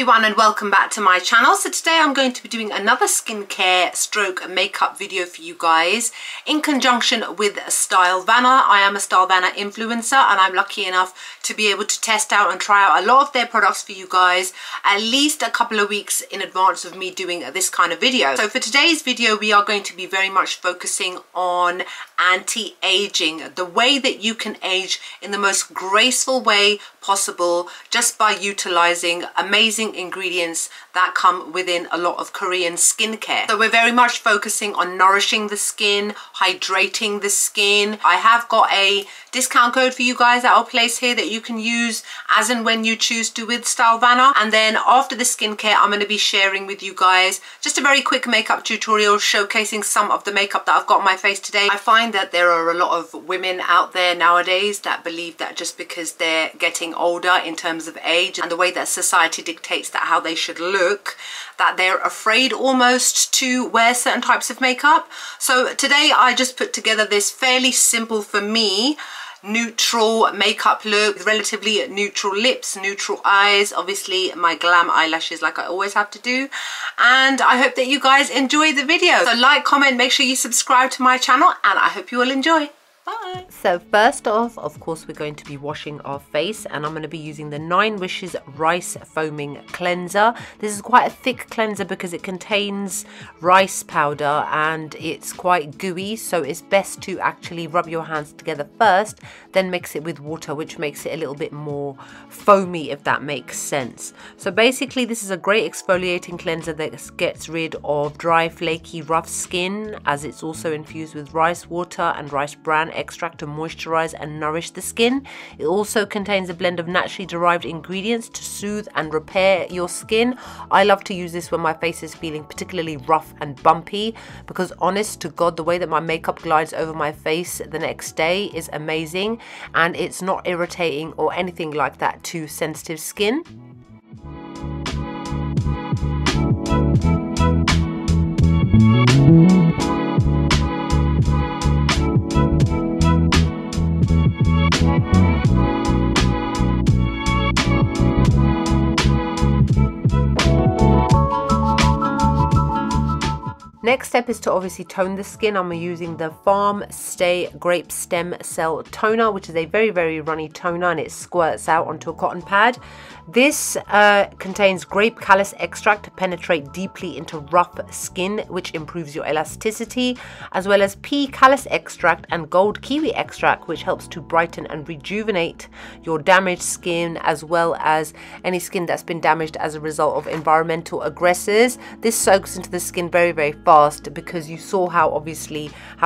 everyone and welcome back to my channel. So today I'm going to be doing another skincare stroke makeup video for you guys in conjunction with Stylevana. I am a Stylevana influencer and I'm lucky enough to be able to test out and try out a lot of their products for you guys at least a couple of weeks in advance of me doing this kind of video. So for today's video we are going to be very much focusing on anti-aging, the way that you can age in the most graceful way possible just by utilizing amazing ingredients that come within a lot of Korean skincare. So we're very much focusing on nourishing the skin, hydrating the skin. I have got a discount code for you guys that I'll place here that you can use as and when you choose to with Stylevana. And then after the skincare I'm going to be sharing with you guys just a very quick makeup tutorial showcasing some of the makeup that I've got on my face today. I find that there are a lot of women out there nowadays that believe that just because they're getting older in terms of age and the way that society dictates that how they should look, that they're afraid almost to wear certain types of makeup. So today I just put together this fairly simple for me neutral makeup look, relatively neutral lips, neutral eyes, obviously my glam eyelashes like I always have to do, and I hope that you guys enjoy the video. So like, comment, make sure you subscribe to my channel, and I hope you all enjoy. Bye. So first off, of course, we're going to be washing our face, and I'm going to be using the 9 Wishes Rice Foaming Cleanser. This is quite a thick cleanser because it contains rice powder and it's quite gooey, so it's best to actually rub your hands together first, then mix it with water, which makes it a little bit more foamy, if that makes sense. So basically this is a great exfoliating cleanser that gets rid of dry, flaky, rough skin, as it's also infused with rice water and rice bran extract to moisturize and nourish the skin. It also contains a blend of naturally derived ingredients to soothe and repair your skin. I love to use this when my face is feeling particularly rough and bumpy, because honest to God, the way that my makeup glides over my face the next day is amazing, and it's not irritating or anything like that to sensitive skin. Next step is to obviously tone the skin. I'm using the Farm Stay Grape Stem Cell Toner, which is a very runny toner, and it squirts out onto a cotton pad. This contains grape callus extract to penetrate deeply into rough skin, which improves your elasticity, as well as pea callus extract and gold kiwi extract, which helps to brighten and rejuvenate your damaged skin, as well as any skin that's been damaged as a result of environmental aggressors. This soaks into the skin very fast, because you saw how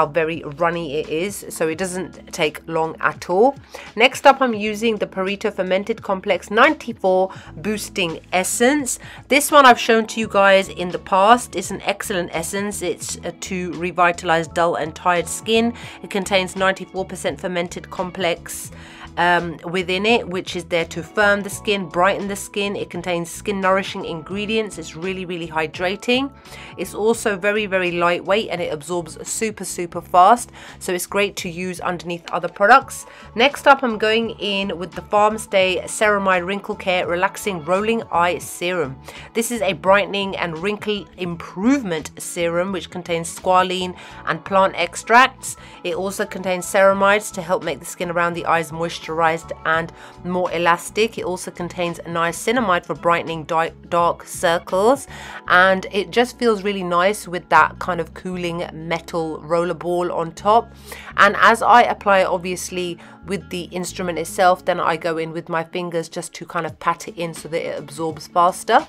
very runny it is, so it doesn't take long at all. Next up, I'm using the PURITO Fermented Complex 94 Boosting Essence. This one I've shown to you guys in the past. It's an excellent essence. It's to revitalize dull and tired skin. It contains 94% fermented complex within it, which is there to firm the skin, brighten the skin. It contains skin nourishing ingredients. It's really hydrating. It's also very lightweight, and it absorbs super fast, so it's great to use underneath other products. Next up, I'm going in with the Farm Stay Ceramide Wrinkle Care Relaxing Rolling Eye Serum. This is a brightening and wrinkle improvement serum which contains squalene and plant extracts. It also contains ceramides to help make the skin around the eyes moisturized and more elastic. It also contains niacinamide for brightening dark circles, and it just feels really nice with that kind of cooling metal roller ball on top. And as I apply it obviously with the instrument itself, then I go in with my fingers just to kind of pat it in so that it absorbs faster.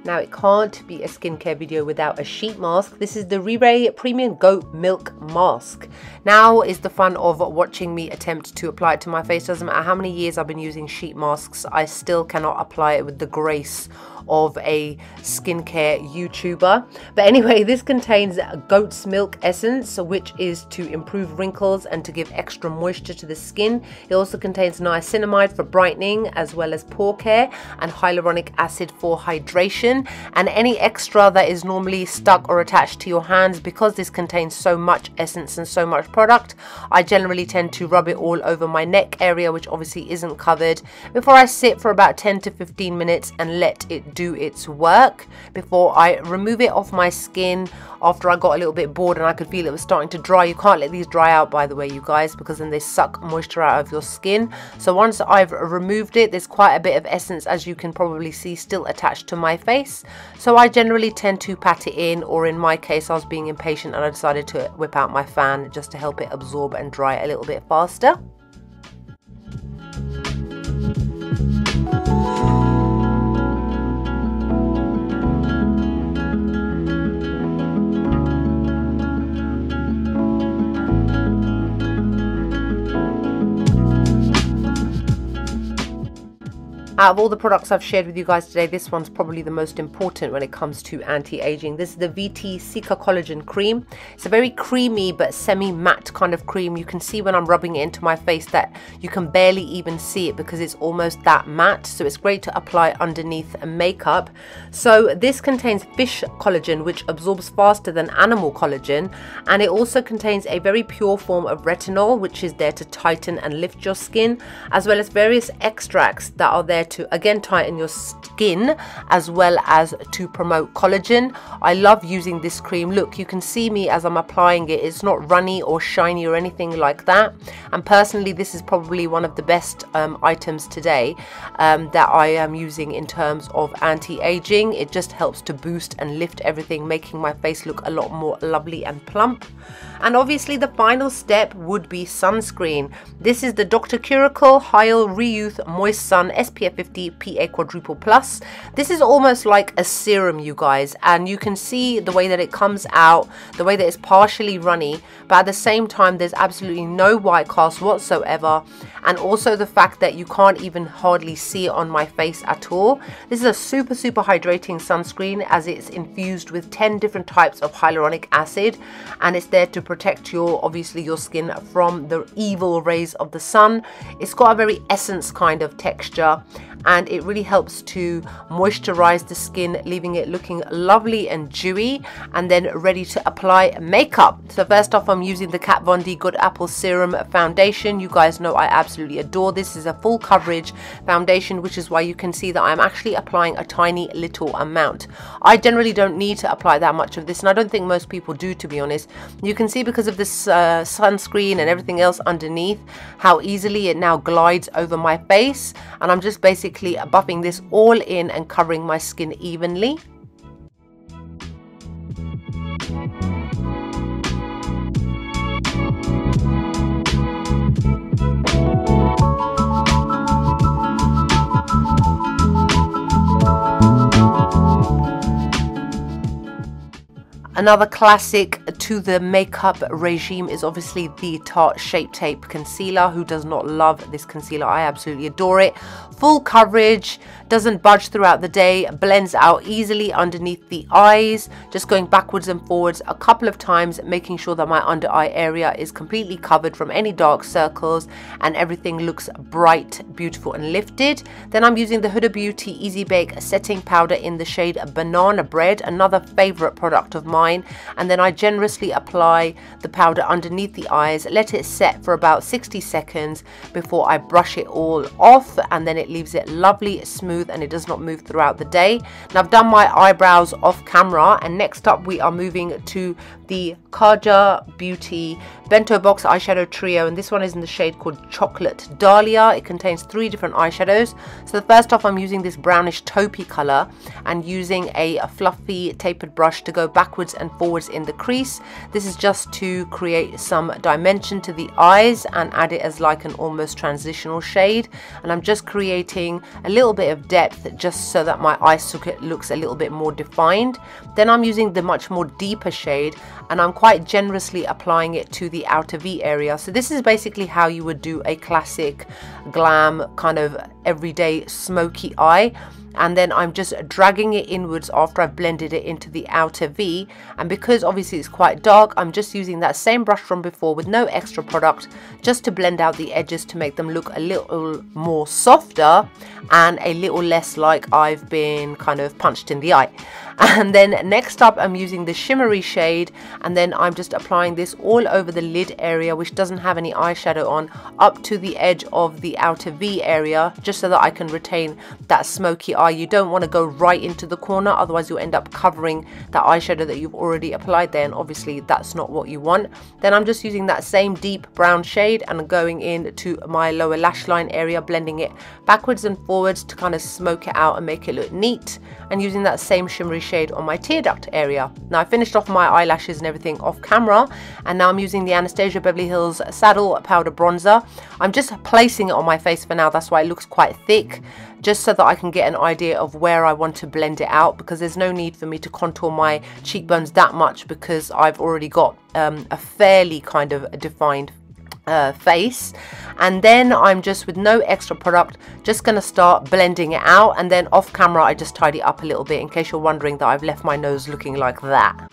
Now Now, it can't be a skincare video without a sheet mask. This is the RiRe Premium Goat Milk Mask. Now is the fun of watching me attempt to apply it to my face. Doesn't matter how many years I've been using sheet masks, I still cannot apply it with the grace of a skincare YouTuber. But anyway, this contains goat's milk essence, which is to improve wrinkles and to give extra moisture to the skin. It also contains niacinamide for brightening, as well as pore care, and hyaluronic acid for hydration. And any extra that is normally stuck or attached to your hands, because this contains so much essence and so much product, I generally tend to rub it all over my neck area, which obviously isn't covered, before I sit for about 10 to 15 minutes and let it do its work before I remove it off my skin after I got a little bit bored and I could feel it was starting to dry. You can't let these dry out, by the way, you guys, because then they suck moisture out of your skin. So once I've removed it, there's quite a bit of essence, as you can probably see, still attached to my face. So I generally tend to pat it in, or in my case, I was being impatient and I decided to whip out my fan just to help it absorb and dry a little bit faster. Out of all the products I've shared with you guys today, this one's probably the most important when it comes to anti-aging. This is the VTC Collagen Cream. It's a very creamy but semi-matte kind of cream. You can see when I'm rubbing it into my face that you can barely even see it because it's almost that matte. So it's great to apply underneath makeup. So this contains fish collagen, which absorbs faster than animal collagen. And it also contains a very pure form of retinol, which is there to tighten and lift your skin, as well as various extracts that are there to again tighten your skin as well as to promote collagen. I love using this cream. Look, you can see me as I'm applying it. It's not runny or shiny or anything like that. And personally, this is probably one of the best items today that I am using in terms of anti-aging. It just helps to boost and lift everything, making my face look a lot more lovely and plump. And obviously the final step would be sunscreen. This is the Dr.Ceuracle Hyal Reyouth Moist Sun SPF 50 PA Quadruple Plus. This is almost like a serum, you guys, and you can see the way that it comes out, the way that it's partially runny, but at the same time there's absolutely no white cast whatsoever, and also the fact that you can't even hardly see it on my face at all. This is a super hydrating sunscreen, as it's infused with 10 different types of hyaluronic acid, and it's there to protect obviously your skin from the evil rays of the sun. It's got a very essence kind of texture, and it really helps to moisturize the skin, leaving it looking lovely and dewy, and then ready to apply makeup. So first off, I'm using the Kat Von D Good Apple Serum Foundation. You guys know I absolutely adore this. This is a full coverage foundation, which is why you can see that I'm actually applying a tiny little amount. I generally don't need to apply that much of this, and I don't think most people do, to be honest. You can see because of this sunscreen and everything else underneath, how easily it now glides over my face, and I'm just basically buffing this all in and covering my skin evenly. Another classic to the makeup regime is obviously the Tarte Shape Tape Concealer. Who does not love this concealer? I absolutely adore it. Full coverage, doesn't budge throughout the day, blends out easily underneath the eyes, just going backwards and forwards a couple of times, making sure that my under eye area is completely covered from any dark circles and everything looks bright, beautiful and lifted. Then I'm using the Huda Beauty Easy Bake Setting Powder in the shade Banana Bread, another favorite product of mine. And then I generously apply the powder underneath the eyes, let it set for about 60 seconds before I brush it all off, and then it leaves it lovely, smooth, and it does not move throughout the day. Now I've done my eyebrows off camera, and next up we are moving to the Kaja Beauty Bento Box Eyeshadow Trio, and this one is in the shade called Chocolate Dahlia. It contains 3 different eyeshadows. So first off, I'm using this brownish taupey color and using a fluffy tapered brush to go backwards and forwards in the crease. This is just to create some dimension to the eyes and add it as like an almost transitional shade. And I'm just creating a little bit of depth just so that my eye socket looks a little bit more defined. Then I'm using the much more deeper shade and I'm quite generously applying it to the outer V area. So this is basically how you would do a classic glam kind of everyday smoky eye. And then I'm just dragging it inwards after I've blended it into the outer V. And because obviously it's quite dark, I'm just using that same brush from before with no extra product, just to blend out the edges to make them look a little more softer and a little less like I've been kind of punched in the eye. And then next up, I'm using the shimmery shade, and then I'm just applying this all over the lid area, which doesn't have any eyeshadow on, up to the edge of the outer V area, just so that I can retain that smoky eye. You don't want to go right into the corner, otherwise you'll end up covering that eyeshadow that you've already applied there, and obviously that's not what you want. Then I'm just using that same deep brown shade and going into my lower lash line area, blending it backwards and forwards to kind of smoke it out and make it look neat, and using that same shimmery shade on my tear duct area. Now I finished off my eyelashes and everything off camera, and now I'm using the Anastasia Beverly Hills Saddle Powder Bronzer. I'm just placing it on my face for now, that's why it looks quite thick, just so that I can get an idea of where I want to blend it out, because there's no need for me to contour my cheekbones that much because I've already got a fairly kind of defined face. And then I'm just, with no extra product, just going to start blending it out, and then off camera I just tidy up a little bit in case you're wondering that I've left my nose looking like that.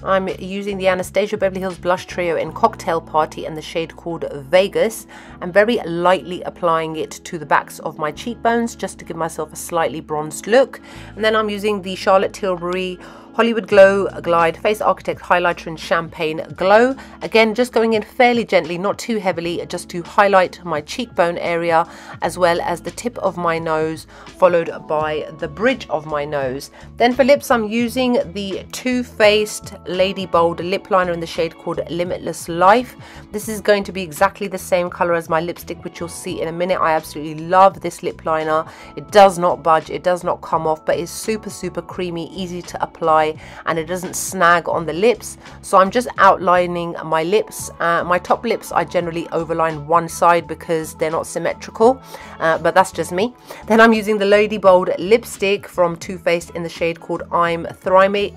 I'm using the Anastasia Beverly Hills Blush Trio in Cocktail Party and the shade called Vegas. I'm very lightly applying it to the backs of my cheekbones just to give myself a slightly bronzed look. And then I'm using the Charlotte Tilbury Hollywood Glow Glide Face Architect Highlighter in Champagne Glow. Again, just going in fairly gently, not too heavily, just to highlight my cheekbone area as well as the tip of my nose, followed by the bridge of my nose. Then for lips, I'm using the Too Faced Lady Bold lip liner in the shade called Limitless Life. This is going to be exactly the same color as my lipstick, which you'll see in a minute. I absolutely love this lip liner. It does not budge, it does not come off, but it's super creamy, easy to apply, and it doesn't snag on the lips. So I'm just outlining my lips. My top lips I generally overline one side because they're not symmetrical, but that's just me. Then I'm using the Lady Bold lipstick from Too Faced in the shade called I'm Thriving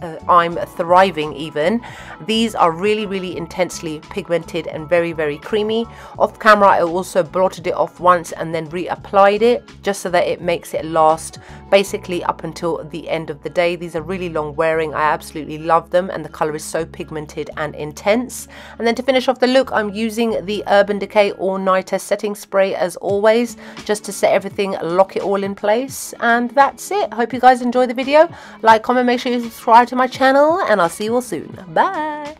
even. These are really intensely pigmented and very creamy. Off camera I also blotted it off once and then reapplied it just so that it makes it last basically up until the end of the day. These are really long wearing. I absolutely love them, and the color is so pigmented and intense. And then to finish off the look, I'm using the Urban Decay All Nighter setting spray as always, just to set everything, lock it all in place. And that's it. Hope you guys enjoy the video. Like, comment, make sure you subscribe to my channel, and I'll see you all soon. Bye.